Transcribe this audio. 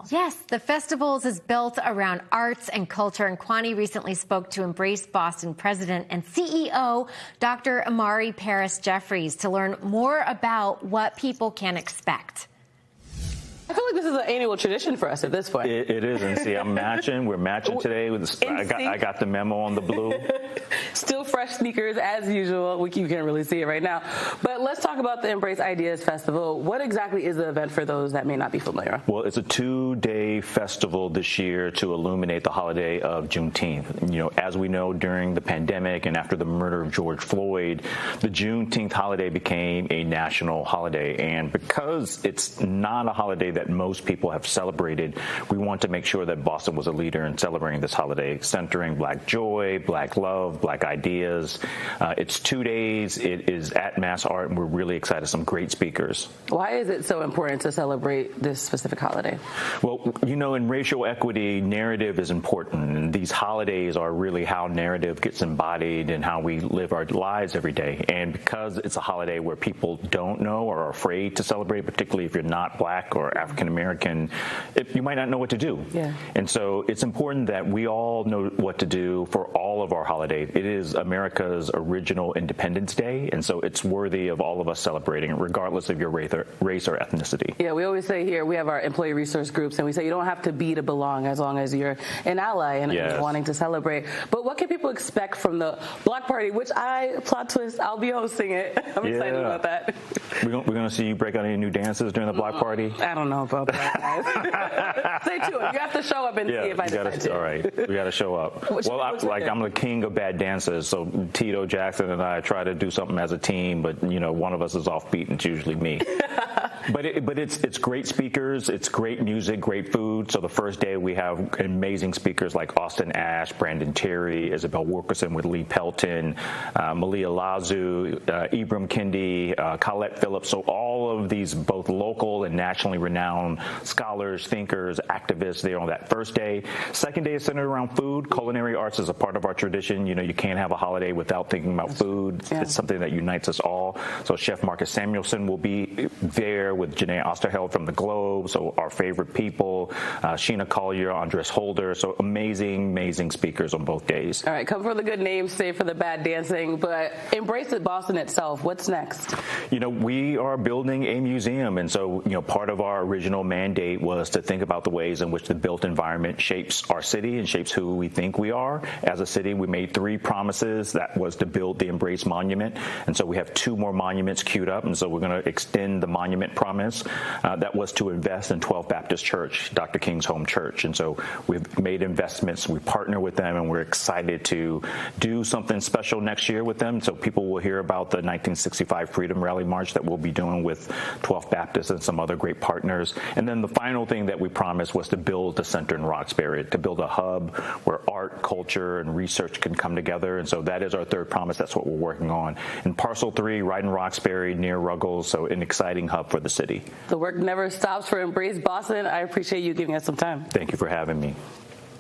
festival. Yes, the festival is built around arts and culture, and Kwani recently spoke to Embrace Boston President and CEO Dr. Imari Paris Jeffries to learn more about what people can expect. I feel like this is an annual tradition for us at this point. It is, and see, I'm matching. We're matching today. I got the memo on the blue. Still fresh sneakers as usual. You can't really see it right now. But let's talk about the Embrace Ideas Festival. What exactly is the event for those that may not be familiar? Well, it's a 2-day festival this year to illuminate the holiday of Juneteenth. You know, as we know, during the pandemic and after the murder of George Floyd, the Juneteenth holiday became a national holiday. And because it's not a holiday that most people have celebrated, we want to make sure that Boston was a leader in celebrating this holiday, centering Black joy, Black love, Black ideas. It's 2 days. It is at Mass Art, and we're really excited. Some great speakers. Why is it so important to celebrate this specific holiday? Well, you know, in racial equity, narrative is important, and these holidays are really how narrative gets embodied and how we live our lives every day. And because it's a holiday where people don't know or are afraid to celebrate, particularly if you're not Black or African American, you might not know what to do. Yeah. And so it's important that we all know what to do for all of our holidays. It is America's original Independence Day, and so it's worthy of all of us celebrating, regardless of your race or ethnicity. Yeah, we always say here, we have our employee resource groups, and we say you don't have to be to belong as long as you're an ally and wanting to celebrate. But what can people expect from the block party, which plot twist, I'll be hosting it. I'm excited about that. We're going to see you break out any new dances during the block party? I don't know about that, guys. Stay tuned. You have to show up and see if I decide to. All right, we got to show up. Well, I'm the king of bad dances, so Tito, Jackson, and I try to do something as a team, but you know, one of us is offbeat, and it's usually me. But it's great speakers, it's great music, great food. So the first day we have amazing speakers like Austin Ash, Brandon Terry, Isabel Wilkerson with Lee Pelton, Malia Lazu, Ibram Kendi, Colette Phillips. So all of these both local and nationally renowned scholars, thinkers, activists there on that first day. Second day is centered around food. Culinary arts is a part of our tradition. You know, you can't have a holiday without thinking about food. Yeah. It's something that unites us all. So Chef Marcus Samuelson will be there with Janae Osterheld from The Globe, so our favorite people, Sheena Collier, Andres Holder, so amazing speakers on both days. All right, come for the good names, stay for the bad dancing, but Embrace it Boston itself, what's next? You know, we are building a museum, and so, you know, part of our original mandate was to think about the ways in which the built environment shapes our city and shapes who we think we are. As a city, we made 3 promises. That was to build the Embrace Monument, and so we have 2 more monuments queued up, and so we're going to extend the monument promise. That was to invest in 12th Baptist Church, Dr. King's home church. And so we've made investments. We partner with them, and we're excited to do something special next year with them. So people will hear about the 1965 Freedom Rally March that we'll be doing with 12th Baptist and some other great partners. And then the final thing that we promised was to build a center in Roxbury, to build a hub where art, culture, and research can come together. And so that is our 3rd promise. That's what we're working on. And Parcel 3, right in Roxbury, near Ruggles, so an exciting hub for the city. The work never stops for Embrace Boston. I appreciate you giving us some time. Thank you for having me.